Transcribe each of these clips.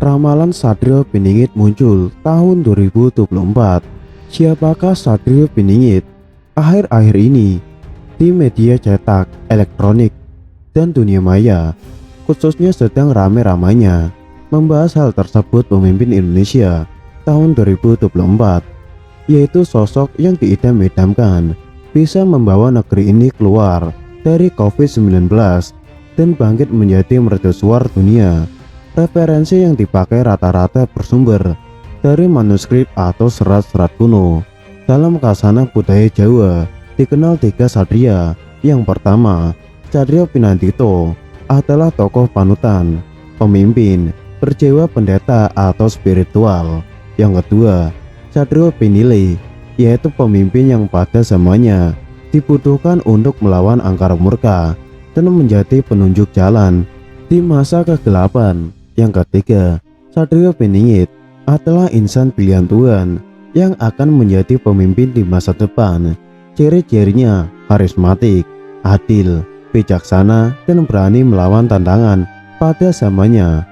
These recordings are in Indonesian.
Ramalan Satrio Piningit muncul tahun 2024. Siapakah Satrio Piningit? Akhir-akhir ini, di media cetak, elektronik, dan dunia maya, khususnya sedang rame-ramainya membahas hal tersebut pemimpin Indonesia tahun 2024, yaitu sosok yang diidam-idamkan bisa membawa negeri ini keluar dari COVID-19 dan bangkit menjadi mercusuar dunia. Referensi yang dipakai rata-rata bersumber dari manuskrip atau serat-serat kuno. Dalam khasanah budaya Jawa dikenal tiga satria. Yang pertama, Satrio Pinantito adalah tokoh panutan, pemimpin, berjiwa pendeta atau spiritual. Yang kedua, Satrio Pinili, yaitu pemimpin yang pada zamannya dibutuhkan untuk melawan angkara murka dan menjadi penunjuk jalan di masa kegelapan. Yang ketiga, Satrio Piningit adalah insan pilihan Tuhan yang akan menjadi pemimpin di masa depan. Ciri-cirinya karismatik, adil, bijaksana, dan berani melawan tantangan pada zamannya.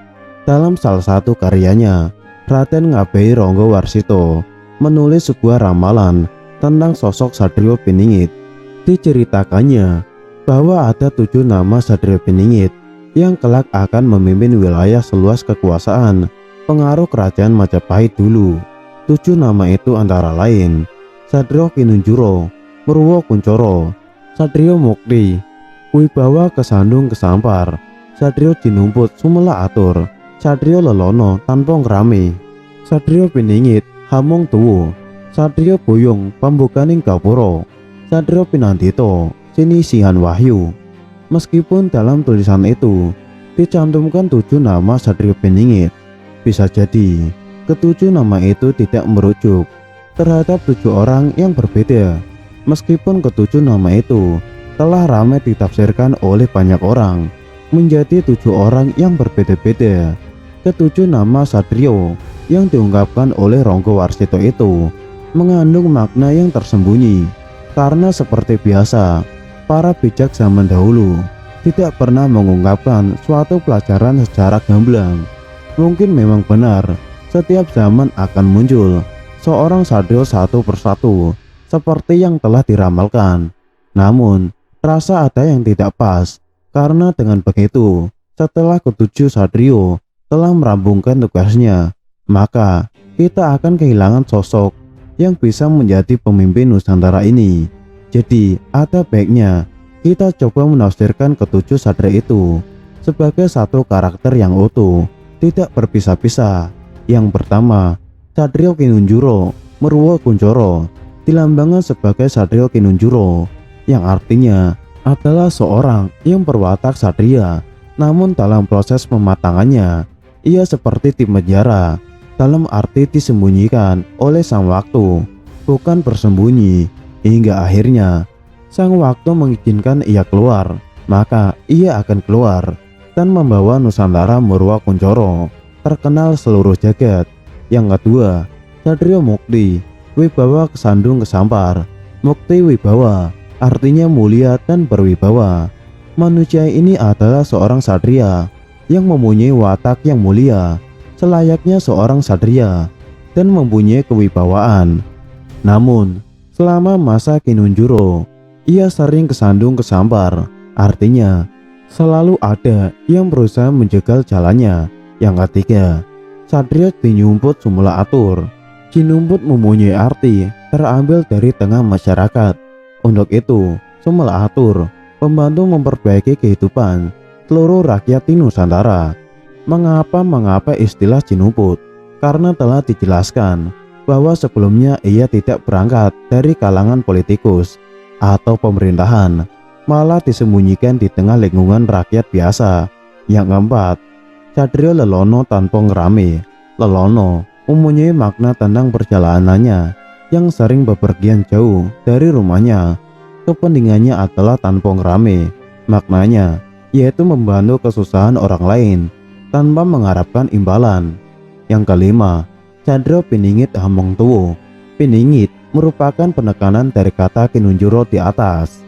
Dalam salah satu karyanya, Raden Ngabei Ronggo Warsito menulis sebuah ramalan tentang sosok Satrio Piningit. Diceritakannya bahwa ada 7 nama Satrio Piningit yang kelak akan memimpin wilayah seluas kekuasaan pengaruh kerajaan Majapahit dulu. 7 nama itu antara lain Satrio Kinunjuro, Murwo Kuncoro, Satrio Mukti, Wibawa Kesandung Kesampar, Satrio Jinumput Sumela Atur, Satrio Lelono Tanpong Rame, Satrio Piningit Hamong Tuwu, Satrio Boyong Pambukaning Gapuro, Satrio Pinantito Sinisihan Wahyu. Meskipun dalam tulisan itu dicantumkan 7 nama Satrio Piningit, bisa jadi ketujuh nama itu tidak merujuk terhadap 7 orang yang berbeda. Meskipun ketujuh nama itu telah ramai ditafsirkan oleh banyak orang menjadi 7 orang yang berbeda-beda. Ketujuh nama Satrio yang diungkapkan oleh Ronggo Warsito itu mengandung makna yang tersembunyi, karena seperti biasa para bijak zaman dahulu tidak pernah mengungkapkan suatu pelajaran secara gamblang. Mungkin memang benar, setiap zaman akan muncul seorang satrio satu persatu seperti yang telah diramalkan. Namun, rasa ada yang tidak pas, karena dengan begitu, setelah ketujuh satrio telah merampungkan tugasnya, maka kita akan kehilangan sosok yang bisa menjadi pemimpin Nusantara ini. Jadi, ada baiknya kita coba menafsirkan ketujuh satria itu sebagai satu karakter yang utuh, tidak berpisah-pisah. Yang pertama, Satrio Kinunjuro, Murwo Kuncoro, dilambangkan sebagai Satrio Kinunjuro, yang artinya adalah seorang yang berwatak satria, namun dalam proses pematangannya, ia seperti di penjara, dalam arti disembunyikan oleh sang waktu, bukan bersembunyi. Hingga akhirnya sang waktu mengizinkan ia keluar, maka ia akan keluar dan membawa Nusantara Murwo Kuncoro terkenal seluruh jagat. Yang kedua, Satrio Mukti, Wibawa Kesandung Kesampar. Mukti Wibawa artinya mulia dan berwibawa. Manusia ini adalah seorang satria yang mempunyai watak yang mulia, selayaknya seorang satria, dan mempunyai kewibawaan. Namun selama masa Kinunjuro, ia sering kesandung kesampar, artinya selalu ada yang berusaha menjegal jalannya. Yang ketiga, Satrio Jinumput Sumela Atur. Jinumput mempunyai arti terambil dari tengah masyarakat. Untuk itu, Sumela Atur membantu memperbaiki kehidupan seluruh rakyat di Nusantara. Mengapa istilah Jinumput? Karena telah dijelaskan bahwa sebelumnya ia tidak berangkat dari kalangan politikus atau pemerintahan, malah disembunyikan di tengah lingkungan rakyat biasa. Yang keempat, Satrio Lelono Tanpong Rame. Lelono mempunyai makna tentang perjalanannya yang sering bepergian jauh dari rumahnya. Kepentingannya adalah Tanpong Rame. Maknanya yaitu membantu kesusahan orang lain tanpa mengharapkan imbalan. Yang kelima, Satrio Piningit Hamong Tuwu. Piningit merupakan penekanan dari kata Kinunjuro di atas,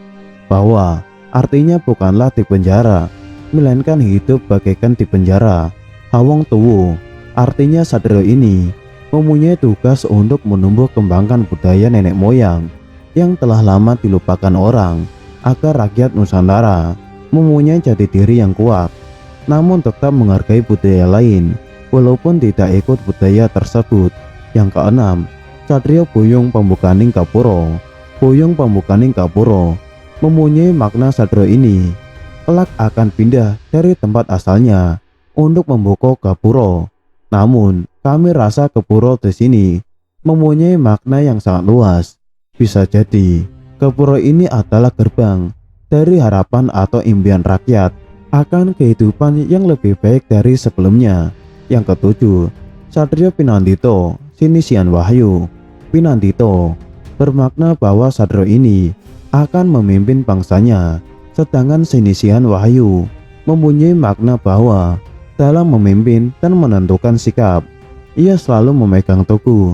bahwa artinya bukanlah di penjara, melainkan hidup bagaikan di penjara. Hamong Tuwu Artinya Satrio ini mempunyai tugas untuk menumbuh kembangkan budaya nenek moyang yang telah lama dilupakan orang, agar rakyat Nusantara mempunyai jati diri yang kuat, namun tetap menghargai budaya lain walaupun tidak ikut budaya tersebut. Yang keenam, Satrio Buyung Pembukaning Kapuro. Buyung Pembukaning Kapuro mempunyai makna Satrio ini kelak akan pindah dari tempat asalnya untuk membuka Gapuro. Namun, kami rasa Gapuro di sini mempunyai makna yang sangat luas. Bisa jadi, Gapuro ini adalah gerbang dari harapan atau impian rakyat akan kehidupan yang lebih baik dari sebelumnya. Yang ketujuh, Satrio Pinandito Sinisian Wahyu. Pinandito bermakna bahwa Satrio ini akan memimpin bangsanya, sedangkan Sinisian Wahyu mempunyai makna bahwa dalam memimpin dan menentukan sikap, ia selalu memegang teguh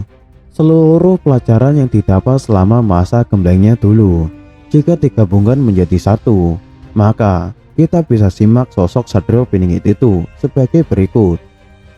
seluruh pelajaran yang didapat selama masa gemblengnya dulu. Jika digabungkan menjadi satu, maka kita bisa simak sosok Satrio Piningit itu sebagai berikut.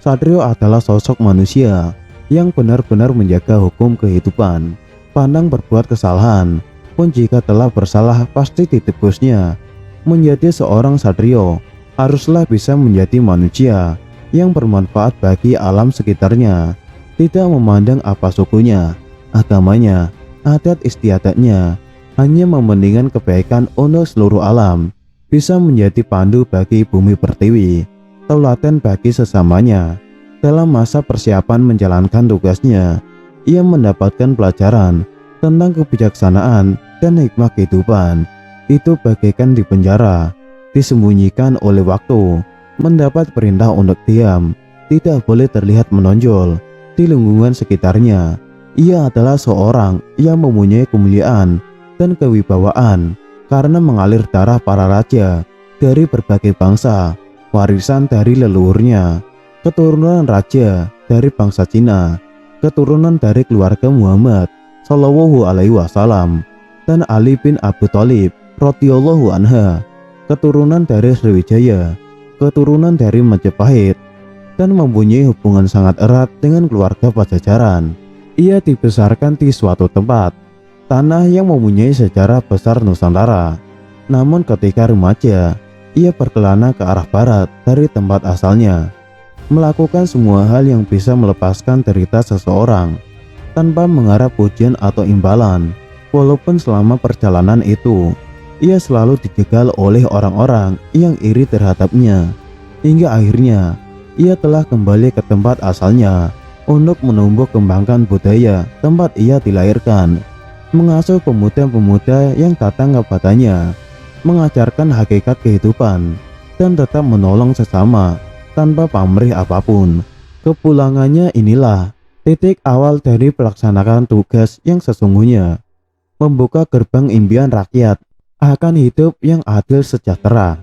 Satrio adalah sosok manusia yang benar-benar menjaga hukum kehidupan, pandang berbuat kesalahan, pun jika telah bersalah pasti ditebusnya. Menjadi seorang Satrio haruslah bisa menjadi manusia yang bermanfaat bagi alam sekitarnya, tidak memandang apa sukunya, agamanya, adat istiadatnya, hanya mementingkan kebaikan untuk seluruh alam, bisa menjadi pandu bagi bumi pertiwi, tauladan bagi sesamanya. Dalam masa persiapan menjalankan tugasnya, ia mendapatkan pelajaran tentang kebijaksanaan dan hikmah kehidupan. Itu bagaikan di penjara, disembunyikan oleh waktu, mendapat perintah untuk diam, tidak boleh terlihat menonjol di lingkungan sekitarnya. Ia adalah seorang yang mempunyai kemuliaan dan kewibawaan karena mengalir darah para raja dari berbagai bangsa, warisan dari leluhurnya, keturunan raja dari bangsa Cina, keturunan dari keluarga Muhammad Shallallahu Alaihi Wasallam, dan Ali bin Abi Thalib radhiyallahu anha, keturunan dari Sriwijaya, keturunan dari Majapahit, dan mempunyai hubungan sangat erat dengan keluarga Pajajaran. Ia dibesarkan di suatu tempat, tanah yang mempunyai sejarah besar Nusantara. Namun ketika remaja, ia berkelana ke arah barat dari tempat asalnya, melakukan semua hal yang bisa melepaskan derita seseorang, tanpa mengharap pujian atau imbalan. Walaupun selama perjalanan itu, ia selalu dijegal oleh orang-orang yang iri terhadapnya, hingga akhirnya ia telah kembali ke tempat asalnya untuk menumbuh kembangkan budaya tempat ia dilahirkan, mengasuh pemuda-pemuda yang datang kepadanya, mengajarkan hakikat kehidupan, dan tetap menolong sesama tanpa pamrih apapun. Kepulangannya inilah titik awal dari pelaksanaan tugas yang sesungguhnya, membuka gerbang impian rakyat akan hidup yang adil sejahtera.